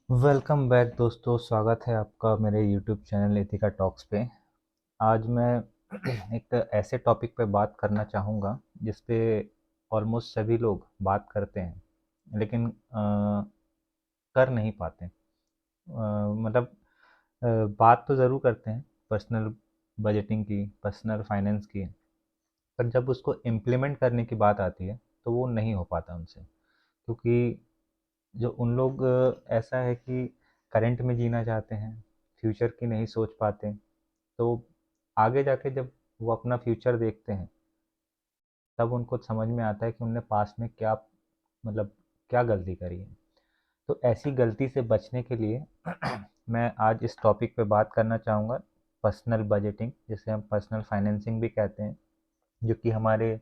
Welcome back दोस्तों। स्वागत है आपका मेरे यूट्यूब चैनल एथिका टॉक्स पे। आज मैं एक ऐसे टॉपिक पे बात करना चाहूँगा जिस पे ऑलमोस्ट सभी लोग बात करते हैं लेकिन कर नहीं पाते। मतलब बात तो ज़रूर करते हैं पर्सनल बजटिंग की, पर्सनल फाइनेंस की, पर जब उसको इम्प्लीमेंट करने की बात आती है तो वो नहीं हो पाता उनसे। क्योंकि जो उन लोग ऐसा है कि करंट में जीना चाहते हैं, फ्यूचर की नहीं सोच पाते। तो आगे जाके जब वो अपना फ्यूचर देखते हैं तब उनको समझ में आता है कि उनने पास्ट में क्या मतलब क्या गलती करी है। तो ऐसी गलती से बचने के लिए मैं आज इस टॉपिक पे बात करना चाहूँगा, पर्सनल बजटिंग जिसे हम पर्सनल फाइनेंसिंग भी कहते हैं, जो कि हमारे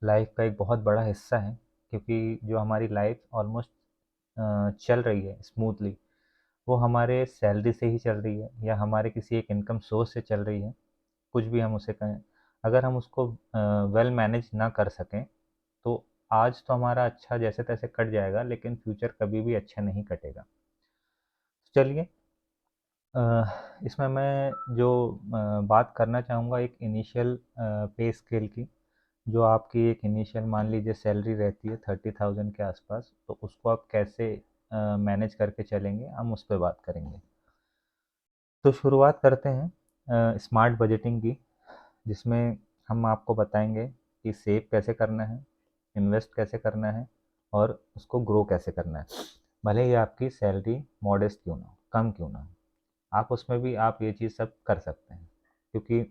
लाइफ का एक बहुत बड़ा हिस्सा है। क्योंकि जो हमारी लाइफ ऑलमोस्ट चल रही है स्मूथली, वो हमारे सैलरी से ही चल रही है या हमारे किसी एक इनकम सोर्स से चल रही है, कुछ भी हम उसे कहें। अगर हम उसको वेल मैनेज ना कर सकें तो आज तो हमारा अच्छा जैसे तैसे कट जाएगा, लेकिन फ्यूचर कभी भी अच्छा नहीं कटेगा। चलिए, इसमें मैं जो बात करना चाहूँगा एक इनिशियल पे स्केल की। जो आपकी एक इनिशियल मान लीजिए सैलरी रहती है 30,000 के आसपास, तो उसको आप कैसे मैनेज करके चलेंगे, हम उस पर बात करेंगे। तो शुरुआत करते हैं स्मार्ट बजटिंग की, जिसमें हम आपको बताएंगे कि सेव कैसे करना है, इन्वेस्ट कैसे करना है और उसको ग्रो कैसे करना है। भले ही आपकी सैलरी मॉडेस्ट क्यों ना हो, कम क्यों ना हो, आप उसमें भी आप ये चीज़ सब कर सकते हैं। क्योंकि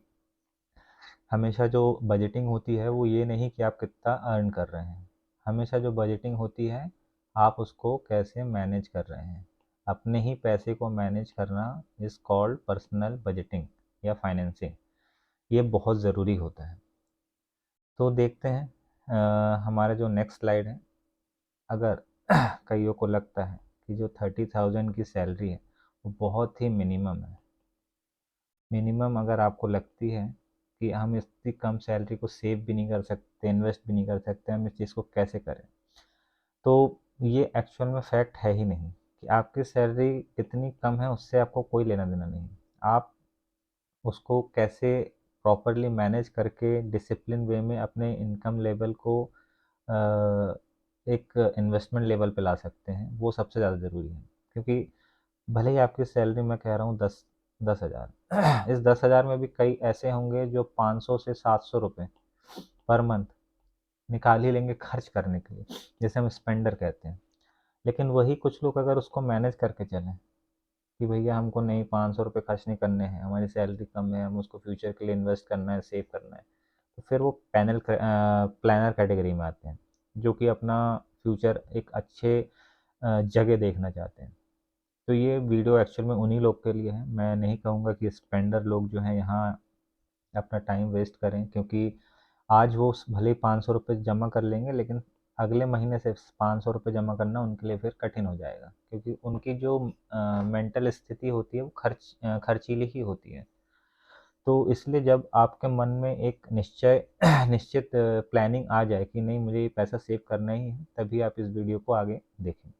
हमेशा जो बजटिंग होती है वो ये नहीं कि आप कितना अर्न कर रहे हैं। हमेशा जो बजटिंग होती है, आप उसको कैसे मैनेज कर रहे हैं। अपने ही पैसे को मैनेज करना इज़ कॉल्ड पर्सनल बजटिंग या फाइनेंसिंग। ये बहुत ज़रूरी होता है। तो देखते हैं हमारा जो नेक्स्ट स्लाइड है। अगर कईयों को लगता है कि जो 30,000 की सैलरी है वो बहुत ही मिनिमम है, मिनिमम अगर आपको लगती है कि हम इतनी कम सैलरी को सेव भी नहीं कर सकते, इन्वेस्ट भी नहीं कर सकते, हम इस चीज़ को कैसे करें, तो ये एक्चुअल में फैक्ट है ही नहीं। कि आपकी सैलरी कितनी कम है उससे आपको कोई लेना देना नहीं। आप उसको कैसे प्रॉपरली मैनेज करके डिसिप्लिन वे में अपने इनकम लेवल को एक इन्वेस्टमेंट लेवल पे ला सकते हैं, वो सबसे ज़्यादा ज़रूरी है। क्योंकि भले ही आपकी सैलरी मैं कह रहा हूँ 10,000 इस 10,000 में भी कई ऐसे होंगे जो 500 से 700 रुपये पर मंथ निकाल ही लेंगे खर्च करने के लिए, जैसे हम स्पेंडर कहते हैं। लेकिन वही कुछ लोग अगर उसको मैनेज करके चलें कि भैया हमको नहीं 500 रुपये खर्च नहीं करने हैं, हमारी सैलरी कम है, हम उसको फ्यूचर के लिए इन्वेस्ट करना है, सेव करना है, तो फिर वो प्लानर कैटेगरी में आते हैं, जो कि अपना फ्यूचर एक अच्छे जगह देखना चाहते हैं। तो ये वीडियो एक्चुअल में उन्हीं लोग के लिए है। मैं नहीं कहूँगा कि स्पेंडर लोग जो हैं यहाँ अपना टाइम वेस्ट करें, क्योंकि आज वो भले ही 500 रुपये जमा कर लेंगे, लेकिन अगले महीने से 500 रुपये जमा करना उनके लिए फिर कठिन हो जाएगा। क्योंकि उनकी जो मेंटल स्थिति होती है वो खर्चीली ही होती है। तो इसलिए जब आपके मन में एक निश्चय निश्चित प्लानिंग आ जाए कि नहीं मुझे ये पैसा सेव करना ही है, तभी आप इस वीडियो को आगे देखें।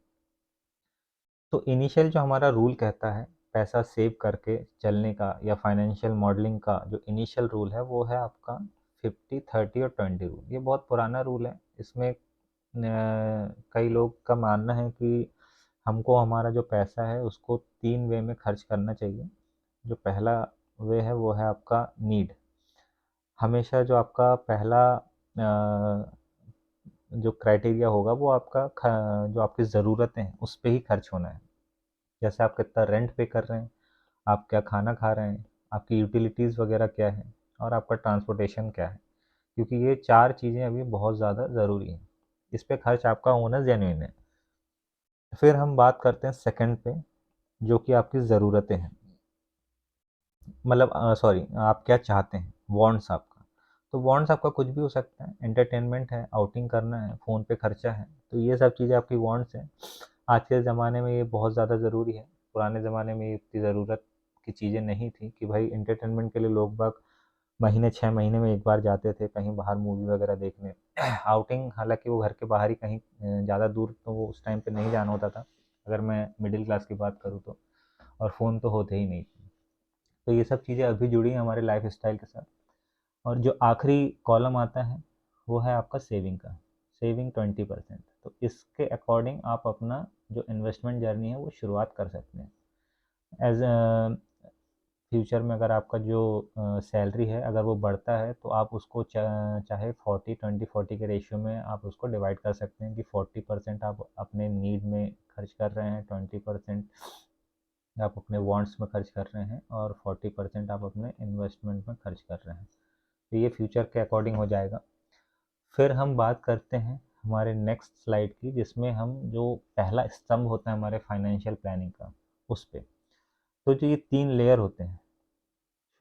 तो इनिशियल जो हमारा रूल कहता है पैसा सेव करके चलने का या फाइनेंशियल मॉडलिंग का, जो इनिशियल रूल है वो है आपका 50 30 और 20 रूल। ये बहुत पुराना रूल है। इसमें कई लोग का मानना है कि हमको हमारा जो पैसा है उसको 3 वे में खर्च करना चाहिए। जो पहला वे है वो है आपका नीड। हमेशा जो आपका पहला जो क्राइटेरिया होगा वो आपका जो आपकी ज़रूरतें हैं उस पे ही खर्च होना है। जैसे आप कितना रेंट पे कर रहे हैं, आप क्या खाना खा रहे हैं, आपकी यूटिलिटीज़ वगैरह क्या है और आपका ट्रांसपोर्टेशन क्या है। क्योंकि ये 4 चीज़ें अभी बहुत ज़्यादा ज़रूरी हैं। इस पे खर्च आपका होना जेन्युइन है। फिर हम बात करते हैं सेकंड पे, जो कि आपकी ज़रूरतें हैं। मतलब सॉरी, आप क्या चाहते हैं, वांट्स आपका। तो वांट्स आपका कुछ भी हो सकता है, एंटरटेनमेंट है, आउटिंग करना है, फ़ोन पे खर्चा है, तो ये सब चीज़ें आपकी वांट्स हैं। आज के ज़माने में ये बहुत ज़्यादा ज़रूरी है। पुराने ज़माने में ये इतनी ज़रूरत की चीज़ें नहीं थी कि भाई एंटरटेनमेंट के लिए लोग बाग महीने 6 महीने में एक बार जाते थे कहीं बाहर मूवी वगैरह देखने। आउटिंग हालाँकि वो घर के बाहर ही कहीं, ज़्यादा दूर तो वो उस टाइम पे नहीं जाना होता था। अगर मैं मिडिल क्लास की बात करूँ तो, और फ़ोन तो होते ही नहीं थे। तो ये सब चीज़ें अभी जुड़ी हैं हमारे लाइफ स्टाइल के साथ। और जो आखिरी कॉलम आता है वो है आपका सेविंग का, सेविंग 20%। तो इसके अकॉर्डिंग आप अपना जो इन्वेस्टमेंट जर्नी है वो शुरुआत कर सकते हैं। एज फ्यूचर में अगर आपका जो सैलरी है अगर वो बढ़ता है तो आप उसको चाहे 40-20-40 के रेशियो में आप उसको डिवाइड कर सकते हैं कि 40% आप अपने नीड में खर्च कर रहे हैं, 20% आप अपने वांट्स में खर्च कर रहे हैं, और 40% आप अपने इन्वेस्टमेंट में खर्च कर रहे हैं। तो ये फ्यूचर के अकॉर्डिंग हो जाएगा। फिर हम बात करते हैं हमारे नेक्स्ट स्लाइड की, जिसमें हम जो पहला स्तंभ होता है हमारे फाइनेंशियल प्लानिंग का, उस पे। तो जो ये 3 लेयर होते हैं,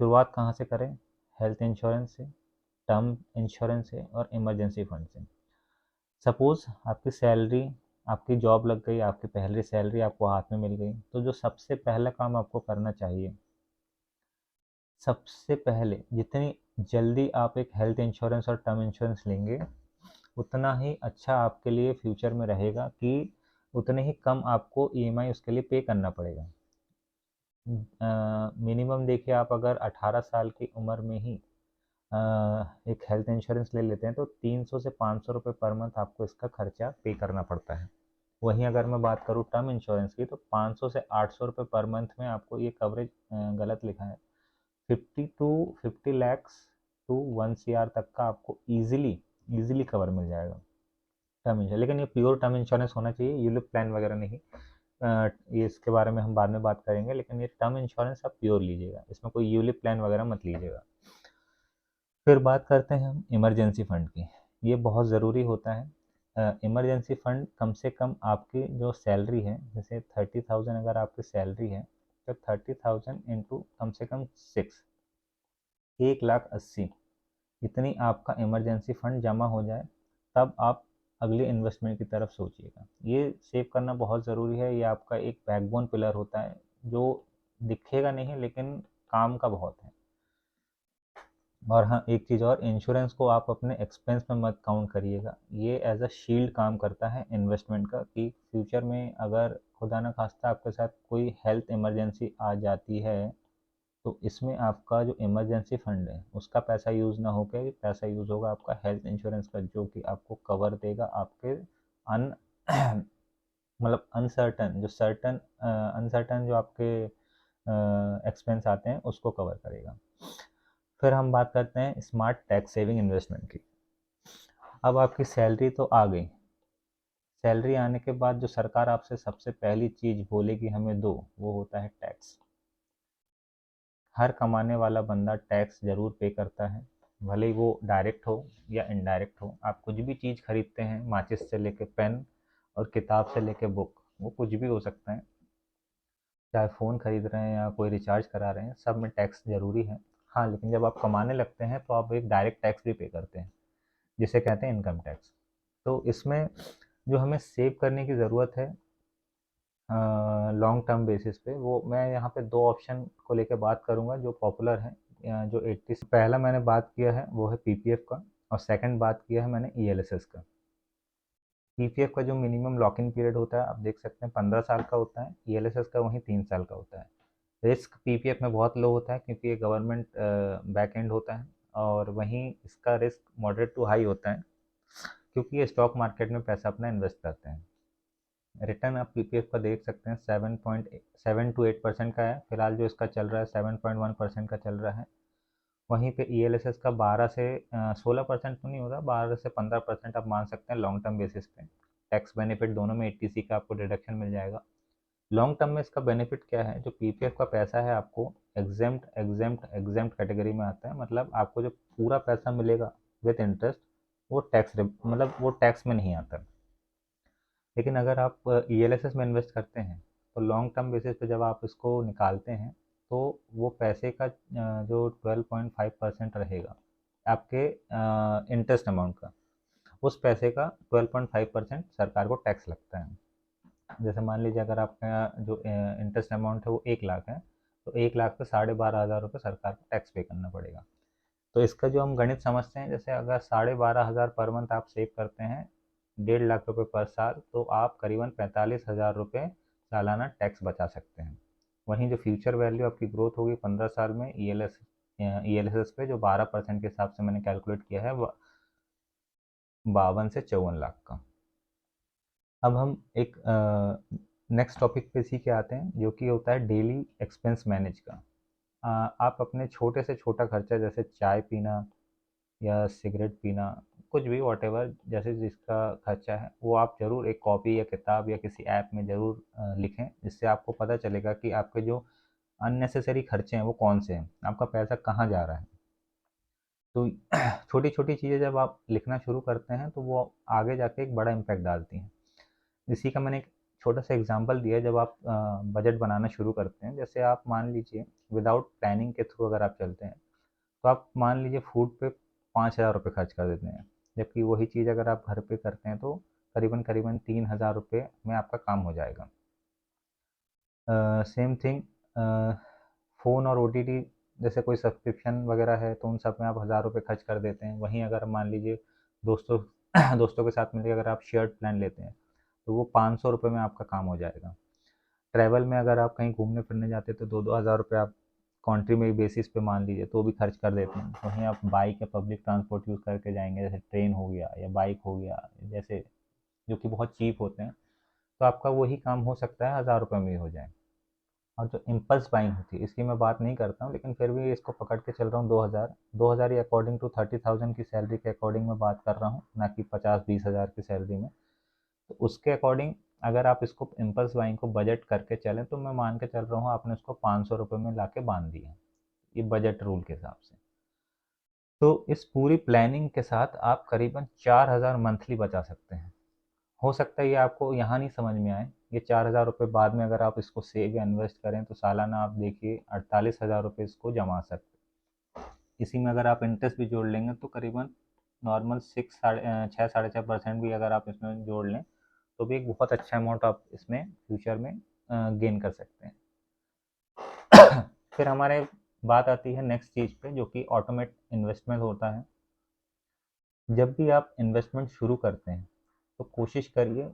शुरुआत कहाँ से करें? हेल्थ इंश्योरेंस से, टर्म इंश्योरेंस से, और इमरजेंसी फंड से। सपोज़ आपकी सैलरी, आपकी जॉब लग गई, आपकी पहली सैलरी आपको हाथ में मिल गई, तो जो सबसे पहला काम आपको करना चाहिए, सबसे पहले जितनी जल्दी आप एक हेल्थ इंश्योरेंस और टर्म इंश्योरेंस लेंगे, उतना ही अच्छा आपके लिए फ्यूचर में रहेगा, कि उतने ही कम आपको ईएमआई उसके लिए पे करना पड़ेगा। मिनिमम देखिए, आप अगर 18 साल की उम्र में ही एक हेल्थ इंश्योरेंस ले लेते हैं तो 300 से 500 रुपये पर मंथ आपको इसका खर्चा पे करना पड़ता है। वहीं अगर मैं बात करूँ टर्म इंश्योरेंस की, तो 500 से 800 रुपये पर मंथ में आपको ये कवरेज, गलत लिखा है, 50 लैक्स टू 1 CR तक का आपको ईजिली ईजिली कवर मिल जाएगा टर्म इंश्योरेंस। लेकिन ये प्योर टर्म इंश्योरेंस होना चाहिए, यूलिप प्लान वगैरह नहीं। ये इसके बारे में हम बाद में बात करेंगे, लेकिन ये टर्म इंश्योरेंस आप प्योर लीजिएगा, इसमें कोई यूलिप प्लान वगैरह मत लीजिएगा। फिर बात करते हैं हम इमरजेंसी फ़ंड की। ये बहुत ज़रूरी होता है। इमरजेंसी फ़ंड कम से कम आपकी जो सैलरी है, जैसे 30,000 अगर आपकी सैलरी है, तो 30,000 इंटू कम से कम 6, 1,80,000, इतनी आपका इमरजेंसी फ़ंड जमा हो जाए, तब आप अगले इन्वेस्टमेंट की तरफ सोचिएगा। ये सेव करना बहुत ज़रूरी है, ये आपका एक बैकबोन पिलर होता है, जो दिखेगा नहीं लेकिन काम का बहुत है। और हाँ, एक चीज़ और, इंश्योरेंस को आप अपने एक्सपेंस में मत काउंट करिएगा। ये एज अ शील्ड काम करता है इन्वेस्टमेंट का, कि फ्यूचर में अगर खुदा न खास्ता आपके साथ कोई हेल्थ इमरजेंसी आ जाती है, तो इसमें आपका जो इमरजेंसी फंड है उसका पैसा यूज़ ना होकर पैसा यूज़ होगा आपका हेल्थ इंश्योरेंस का, जो कि आपको कवर देगा आपके अन मतलब अनसर्टन, जो सर्टन अनसर्टन जो आपके एक्सपेंस आते हैं उसको कवर करेगा। फिर हम बात करते हैं स्मार्ट टैक्स सेविंग इन्वेस्टमेंट की। अब आपकी सैलरी तो आ गई, सैलरी आने के बाद जो सरकार आपसे सबसे पहली चीज़ बोलेगी हमें दो, वो होता है टैक्स। हर कमाने वाला बंदा टैक्स ज़रूर पे करता है, भले ही वो डायरेक्ट हो या इनडायरेक्ट हो। आप कुछ भी चीज़ खरीदते हैं, माचिस से लेके पेन और किताब से लेके बुक, वो कुछ भी हो सकता है, चाहे फ़ोन खरीद रहे हैं या कोई रिचार्ज करा रहे हैं, सब में टैक्स ज़रूरी है। हाँ, लेकिन जब आप कमाने लगते हैं तो आप एक डायरेक्ट टैक्स भी पे करते हैं, जिसे कहते हैं इनकम टैक्स। तो इसमें जो हमें सेव करने की ज़रूरत है लॉन्ग टर्म बेसिस पे, वो मैं यहाँ पे दो ऑप्शन को लेकर बात करूँगा जो पॉपुलर हैं, जो 80, पहला मैंने बात किया है वो है पीपीएफ का, और सेकंड बात किया है मैंने ईएलएसएस का। पीपीएफ का जो मिनिमम लॉक इन पीरियड होता है आप देख सकते हैं 15 साल का होता है, ईएलएसएस का वहीं 3 साल का होता है। रिस्क पीपीएफ में बहुत लो होता है क्योंकि ये गवर्नमेंट बैक एंड होता है, और वहीं इसका रिस्क मॉडरेट टू हाई होता है क्योंकि ये स्टॉक मार्केट में पैसा अपना इन्वेस्ट करते हैं। रिटर्न आप पीपीएफ का देख सकते हैं 7.7 to 8% का है, फिलहाल जो इसका चल रहा है 7.1% का चल रहा है। वहीं पे ईएलएसएस का 12 से 16% तो नहीं होगा, 12 से 15% आप मान सकते हैं लॉन्ग टर्म बेसिस पे। टैक्स बेनिफिट दोनों में 80C का आपको डिडक्शन मिल जाएगा। लॉन्ग टर्म में इसका बेनिफिट क्या है, जो पीपीएफ का पैसा है आपको एग्जेम्प्ट एग्जेम्प्ट एग्जेम्प्ट कैटेगरी में आता है, मतलब आपको जो पूरा पैसा मिलेगा विद इंटरेस्ट, वो टैक्स मतलब वो टैक्स में नहीं आता। लेकिन अगर आप ईएलएसएस में इन्वेस्ट करते हैं तो लॉन्ग टर्म बेसिस पे जब आप इसको निकालते हैं तो वो पैसे का जो 12.5% रहेगा आपके इंटरेस्ट अमाउंट का, उस पैसे का 12.5% सरकार को टैक्स लगता है। जैसे मान लीजिए अगर आपका जो इंटरेस्ट अमाउंट है वो 1 लाख है, तो 1 लाख पे 12,500 रुपये सरकार को टैक्स पे करना पड़ेगा। तो इसका जो हम गणित समझते हैं, जैसे अगर 12,500 पर मंथ आप सेव करते हैं, 1.5 लाख रुपए पर साल, तो आप करीबन 45,000 रुपये सालाना टैक्स बचा सकते हैं। वहीं जो फ्यूचर वैल्यू आपकी ग्रोथ होगी 15 साल में ईएलएसएस पे, जो 12% के हिसाब से मैंने कैलकुलेट किया है, 52 से 54 लाख का। अब हम एक नेक्स्ट टॉपिक पे इसी के आते हैं, जो कि होता है डेली एक्सपेंस मैनेज का। आप अपने छोटे से छोटा खर्चा, जैसे चाय पीना या सिगरेट पीना, कुछ भी वॉटेवर, जैसे जिसका खर्चा है, वो आप ज़रूर एक कॉपी या किताब या किसी ऐप में ज़रूर लिखें, जिससे आपको पता चलेगा कि आपके जो अननेसेसरी खर्चे हैं वो कौन से हैं, आपका पैसा कहाँ जा रहा है। तो छोटी छोटी चीज़ें जब आप लिखना शुरू करते हैं तो वो आगे जाके एक बड़ा इम्पैक्ट डालती हैं। इसी का मैंने एक छोटा सा एग्जांपल दिया है। जब आप बजट बनाना शुरू करते हैं, जैसे आप मान लीजिए विदाउट प्लानिंग के थ्रू अगर आप चलते हैं, तो आप मान लीजिए फूड पे 5,000 रुपये खर्च कर देते हैं, जबकि वही चीज़ अगर आप घर पे करते हैं तो करीबन करीबन 3,000 रुपये में आपका काम हो जाएगा। सेम थिंग, फ़ोन और ओटीटी जैसे कोई सब्सक्रिप्शन वगैरह है तो उन सब में आप 1,000 रुपये खर्च कर देते हैं। वहीं अगर मान लीजिए दोस्तों दोस्तों के साथ मिलकर अगर आप शेयर्ड प्लान लेते हैं, तो वो 500 रुपये में आपका काम हो जाएगा। ट्रैवल में अगर आप कहीं घूमने फिरने जाते हैं तो 2-2 हज़ार रुपये आप कंट्री में बेसिस पे मान लीजिए तो भी खर्च कर देते हैं। वहीं आप बाइक या पब्लिक ट्रांसपोर्ट यूज़ करके जाएंगे, जैसे ट्रेन हो गया या बाइक हो गया, जैसे जो कि बहुत चीप होते हैं, तो आपका वही काम हो सकता है 1,000 रुपये में ही हो जाए। और जो इम्पल्स बाइंग होती है, इसकी मैं बात नहीं करता हूँ, लेकिन फिर भी इसको पकड़ के चल रहा हूँ। 2,000 ये अकॉर्डिंग टू 30,000 की सैलरी के अकॉर्डिंग मैं बात कर रहा हूँ, ना कि 50-20 हज़ार की सैलरी में। तो उसके अकॉर्डिंग अगर आप इसको इम्पल्स बाइंग को बजट करके चलें, तो मैं मान के चल रहा हूँ आपने उसको 500 रुपये में ला के बांध दिया, ये बजट रूल के हिसाब से। तो इस पूरी प्लानिंग के साथ आप करीबन 4,000 मंथली बचा सकते हैं। हो सकता है ये आपको यहाँ नहीं समझ में आए, ये 4,000 रुपये बाद में अगर आप इसको सेव या इन्वेस्ट करें तो सालाना आप देखिए 48,000 रुपये इसको जमा सकते हैं। इसी में अगर आप इंटरेस्ट भी जोड़ लेंगे तो करीबन नॉर्मल 6-6.5% भी अगर आप इसमें जोड़ लें, तो भी एक बहुत अच्छा अमाउंट आप इसमें फ्यूचर में गेन कर सकते हैं। फिर हमारे बात आती है नेक्स्ट चीज़ पे, जो कि ऑटोमेट इन्वेस्टमेंट होता है। जब भी आप इन्वेस्टमेंट शुरू करते हैं तो कोशिश करिए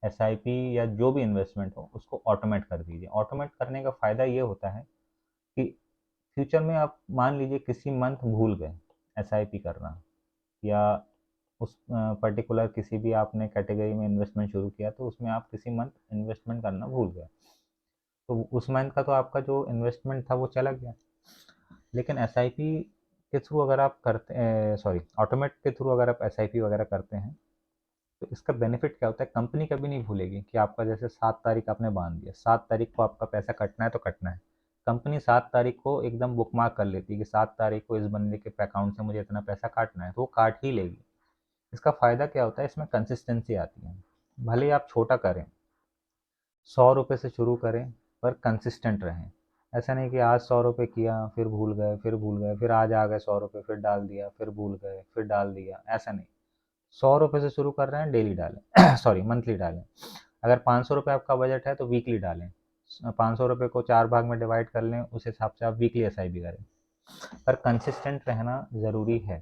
एसआईपी या जो भी इन्वेस्टमेंट हो उसको ऑटोमेट कर दीजिए। ऑटोमेट करने का फ़ायदा ये होता है कि फ्यूचर में आप मान लीजिए किसी मंथ भूल गए एसआईपी करना, या उस पर्टिकुलर किसी भी आपने कैटेगरी में इन्वेस्टमेंट शुरू किया तो उसमें आप किसी मंथ इन्वेस्टमेंट करना भूल गए, तो उस मंथ का तो आपका जो इन्वेस्टमेंट था वो चला गया। लेकिन एसआईपी के थ्रू अगर आप करते सॉरी ऑटोमेट के थ्रू अगर आप एसआईपी वगैरह करते हैं, तो इसका बेनिफिट क्या होता है, कंपनी कभी नहीं भूलेगी कि आपका जैसे 7 तारीख आपने बांध दिया, 7 तारीख को आपका पैसा कटना है तो कटना है। कंपनी 7 तारीख को एकदम बुक मार्क कर लेती है कि 7 तारीख को इस बंदे के अकाउंट से मुझे इतना पैसा काटना है, तो वो काट ही लेगी। इसका फ़ायदा क्या होता है, इसमें कंसिस्टेंसी आती है। भले ही आप छोटा करें, 100 रुपये से शुरू करें, पर कंसिस्टेंट रहें। ऐसा नहीं कि आज 100 रुपये किया फिर भूल गए, फिर भूल गए, फिर आज आ गए 100 रुपये, फिर डाल दिया, फिर भूल गए, फिर डाल दिया, ऐसा नहीं। 100 रुपये से शुरू कर रहे हैं, डेली डालें सॉरी मंथली डालें। अगर 500 रुपये आपका बजट है तो वीकली डालें। 500 रुपये को 4 भाग में डिवाइड कर लें, उस हिसाब से आप वीकली एसआईपी करें, पर कंसिस्टेंट रहना ज़रूरी है।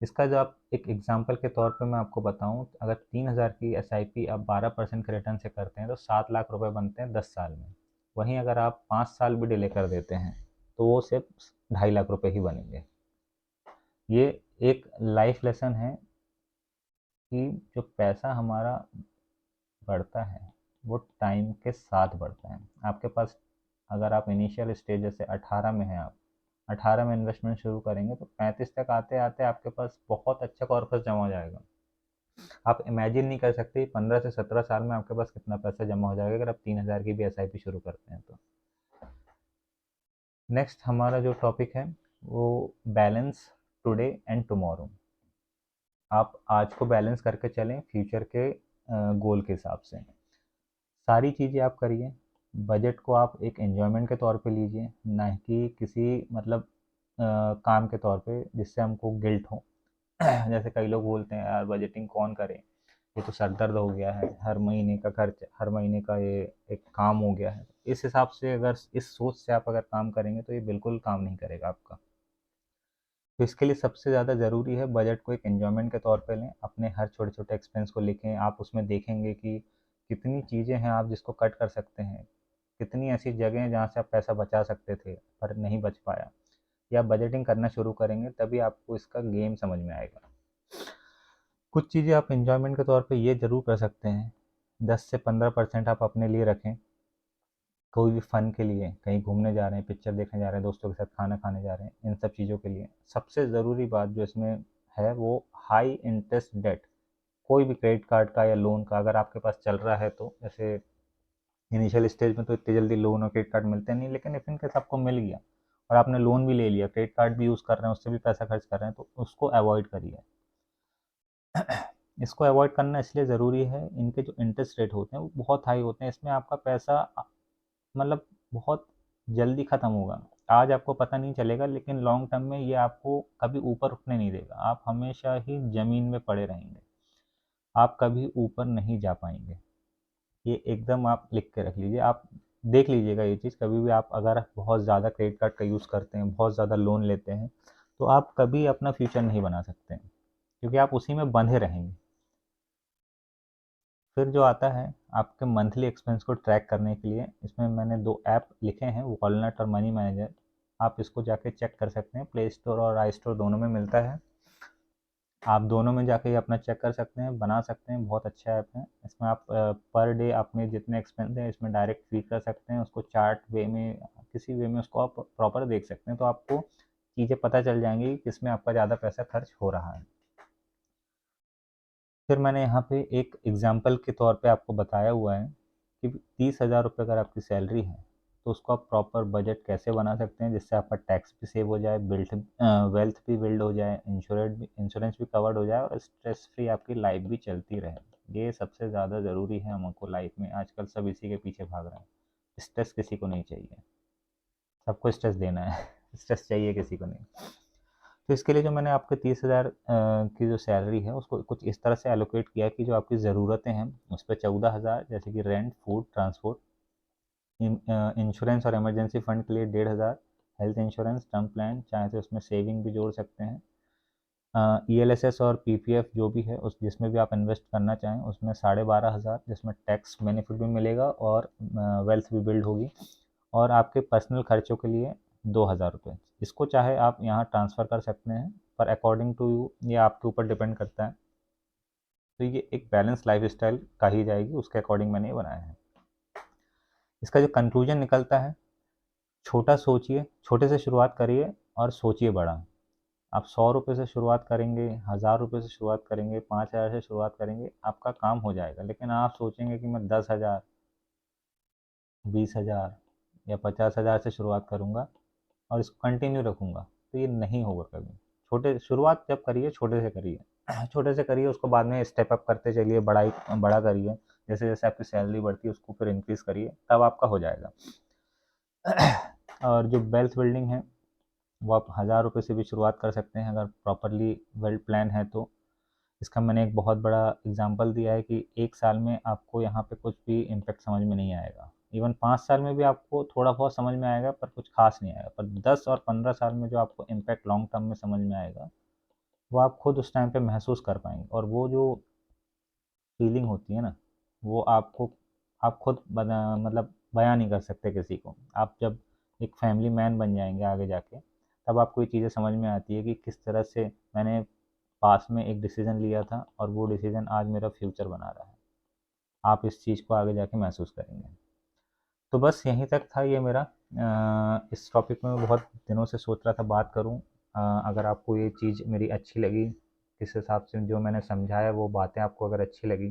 इसका जो आप एक एग्जांपल के तौर पे मैं आपको बताऊं, अगर 3,000 की एसआईपी आप 12% के रिटर्न से करते हैं तो 7 लाख रुपए बनते हैं 10 साल में। वहीं अगर आप 5 साल भी डिले कर देते हैं तो वो सिर्फ 2.5 लाख रुपए ही बनेंगे। ये एक लाइफ लेसन है कि जो पैसा हमारा बढ़ता है वो टाइम के साथ बढ़ता है। आपके पास अगर आप इनिशियल स्टेज जैसे 18 में हैं, आप 18 में इन्वेस्टमेंट शुरू करेंगे तो 35 तक आते आते आपके पास बहुत अच्छा कॉर्पस जमा हो जाएगा। आप इमेजिन नहीं कर सकते 15 से 17 साल में आपके पास कितना पैसा जमा हो जाएगा अगर आप 3,000 की भी एसआईपी शुरू करते हैं तो। नेक्स्ट हमारा जो टॉपिक है वो बैलेंस टुडे एंड टुमारो। आप आज को बैलेंस करके चलें फ्यूचर के गोल के हिसाब से। सारी चीज़ें आप करिए। बजट को आप एक एन्जॉयमेंट के तौर पे लीजिए, ना कि किसी मतलब काम के तौर पे जिससे हमको गिल्ट हो। जैसे कई लोग बोलते हैं यार बजटिंग कौन करे, ये तो सर दर्द हो गया है, हर महीने का खर्च, हर महीने का ये एक काम हो गया है। इस हिसाब से अगर इस सोच से आप अगर काम करेंगे तो ये बिल्कुल काम नहीं करेगा आपका। तो इसके लिए सबसे ज़्यादा ज़रूरी है बजट को एक एन्जॉयमेंट के तौर पे लें। अपने हर छोटे छोटे एक्सपेंस को लिखें, आप उसमें देखेंगे कि कितनी चीज़ें हैं आप जिसको कट कर सकते हैं, कितनी ऐसी जगह हैं जहाँ से आप पैसा बचा सकते थे पर नहीं बच पाया। या बजटिंग करना शुरू करेंगे तभी आपको इसका गेम समझ में आएगा। कुछ चीज़ें आप एंजॉयमेंट के तौर पे ये ज़रूर कर सकते हैं, 10 से 15% आप अपने लिए रखें, कोई भी फ़न के लिए, कहीं घूमने जा रहे हैं, पिक्चर देखने जा रहे हैं, दोस्तों के साथ खाना खाने जा रहे हैं, इन सब चीज़ों के लिए। सबसे ज़रूरी बात जो इसमें है वो हाई इंटरेस्ट डेट, कोई भी क्रेडिट कार्ड का या लोन का अगर आपके पास चल रहा है तो, जैसे इनिशियल स्टेज में तो इतनी जल्दी लोन और क्रेडिट कार्ड मिलते नहीं, लेकिन इफ इन केस आपको मिल गया और आपने लोन भी ले लिया, क्रेडिट कार्ड भी यूज़ कर रहे हैं, उससे भी पैसा खर्च कर रहे हैं, तो उसको अवॉइड करिए। इसको अवॉइड करना इसलिए ज़रूरी है, इनके जो इंटरेस्ट रेट होते हैं वो बहुत हाई होते हैं, इसमें आपका पैसा मतलब बहुत जल्दी ख़त्म होगा। आज आपको पता नहीं चलेगा लेकिन लॉन्ग टर्म में ये आपको कभी ऊपर उठने नहीं देगा, आप हमेशा ही ज़मीन में पड़े रहेंगे, आप कभी ऊपर नहीं जा पाएंगे। ये एकदम आप लिख के रख लीजिए, आप देख लीजिएगा ये चीज़। कभी भी आप अगर बहुत ज़्यादा क्रेडिट कार्ड का यूज़ करते हैं, बहुत ज़्यादा लोन लेते हैं, तो आप कभी अपना फ्यूचर नहीं बना सकते हैं, क्योंकि आप उसी में बंधे रहेंगे। फिर जो आता है आपके मंथली एक्सपेंस को ट्रैक करने के लिए, इसमें मैंने 2 ऐप लिखे हैं, वॉलनट और मनी मैनेजर। आप इसको जाके चेक कर सकते हैं, प्ले स्टोर और आई स्टोर दोनों में मिलता है। आप दोनों में जाके अपना चेक कर सकते हैं, बना सकते हैं, बहुत अच्छा ऐप है। इसमें आप पर डे अपने जितने एक्सपेंस हैं इसमें डायरेक्ट फीड कर सकते हैं, उसको चार्ट वे में, किसी वे में उसको आप प्रॉपर देख सकते हैं, तो आपको चीज़ें पता चल जाएंगी कि किसमें आपका ज़्यादा पैसा खर्च हो रहा है। फिर मैंने यहाँ पे एक एग्जाम्पल के तौर पे आपको बताया हुआ है कि 30,000 रुपये अगर आपकी सैलरी है तो उसको आप प्रॉपर बजट कैसे बना सकते हैं जिससे आपका टैक्स भी सेव हो जाए, वेल्थ भी बिल्ड हो जाए, इंश्योरेंस भी कवर्ड हो जाए और स्ट्रेस फ्री आपकी लाइफ भी चलती रहे। ये सबसे ज़्यादा ज़रूरी है हमको लाइफ में, आजकल सब इसी के पीछे भाग रहे हैं। स्ट्रेस किसी को नहीं चाहिए, सबको स्ट्रेस देना है स्ट्रेस चाहिए किसी को नहीं। तो इसके लिए जो मैंने आपके 30,000 की जो सैलरी है उसको कुछ इस तरह से एलोकेट किया कि जो आपकी ज़रूरतें हैं उस पर 14,000, जैसे कि रेंट, फूड, ट्रांसपोर्ट, इंश्योरेंस और इमरजेंसी फंड के लिए 1,500, हेल्थ इंश्योरेंस, टर्म प्लान, चाहे तो उसमें सेविंग भी जोड़ सकते हैं, ELSS और PPF जो भी है उस जिसमें भी आप इन्वेस्ट करना चाहें उसमें 12,500, जिसमें टैक्स बेनिफिट भी मिलेगा और वेल्थ भी बिल्ड होगी, और आपके पर्सनल खर्चों के लिए 2,000 रुपये। इसको चाहे आप यहाँ ट्रांसफ़र कर सकते हैं, पर अकॉर्डिंग टू यू ये आपके ऊपर डिपेंड करता है। तो ये एक बैलेंस लाइफ स्टाइल कही जाएगी, उसके अकॉर्डिंग मैंने ये बनाया है। इसका जो कंक्लूजन निकलता है, छोटा सोचिए, छोटे से शुरुआत करिए और सोचिए बड़ा। आप 100 रुपये से शुरुआत करेंगे, 1000 रुपये से शुरुआत करेंगे, 5000 से शुरुआत करेंगे, आपका काम हो जाएगा। लेकिन आप सोचेंगे कि मैं 10,000, 20,000 या 50,000 से शुरुआत करूँगा और इसको कंटिन्यू रखूँगा, तो ये नहीं होगा कभी। छोटे शुरुआत जब करिए छोटे से करिए छोटे से करिए, उसको बाद में स्टेप अप करते चलिए, बड़ा करिए, जैसे जैसे आपकी सैलरी बढ़ती है उसको फिर इंक्रीज़ करिए, तब आपका हो जाएगा। और जो वेल्थ बिल्डिंग है वो आप 1,000 रुपये से भी शुरुआत कर सकते हैं अगर प्रॉपरली वेल प्लान है तो। इसका मैंने एक बहुत बड़ा एग्जांपल दिया है कि 1 साल में आपको यहाँ पे कुछ भी इम्पैक्ट समझ में नहीं आएगा, इवन 5 साल में भी आपको थोड़ा बहुत समझ में आएगा पर कुछ खास नहीं आएगा, पर 10 और 15 साल में जो आपको इम्पैक्ट लॉन्ग टर्म में समझ में आएगा वो आप खुद उस टाइम पे महसूस कर पाएंगे, और वो जो फीलिंग होती है ना वो आपको, आप खुद मतलब बयां नहीं कर सकते किसी को। आप जब एक फैमिली मैन बन जाएंगे आगे जाके, तब आपको ये चीज़ें समझ में आती है कि किस तरह से मैंने पास में एक डिसीज़न लिया था और वो डिसीज़न आज मेरा फ्यूचर बना रहा है। आप इस चीज़ को आगे जाके महसूस करेंगे। तो बस यहीं तक था ये मेरा। इस टॉपिक में मैं बहुत दिनों से सोच रहा था बात करूं। अगर आपको ये चीज़ मेरी अच्छी लगी, किस हिसाब से जो मैंने समझाया वो बातें आपको अगर अच्छी लगी,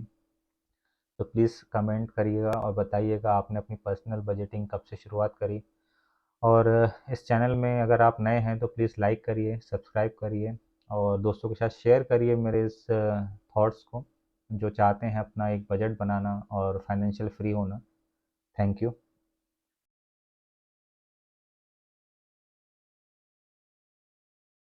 तो प्लीज़ कमेंट करिएगा और बताइएगा आपने अपनी पर्सनल बजटिंग कब से शुरुआत करी। और इस चैनल में अगर आप नए हैं तो प्लीज़ लाइक करिए, सब्सक्राइब करिए और दोस्तों के साथ शेयर करिए मेरे इस थॉट्स को, जो चाहते हैं अपना एक बजट बनाना और फाइनेंशियल फ्री होना। Thank you.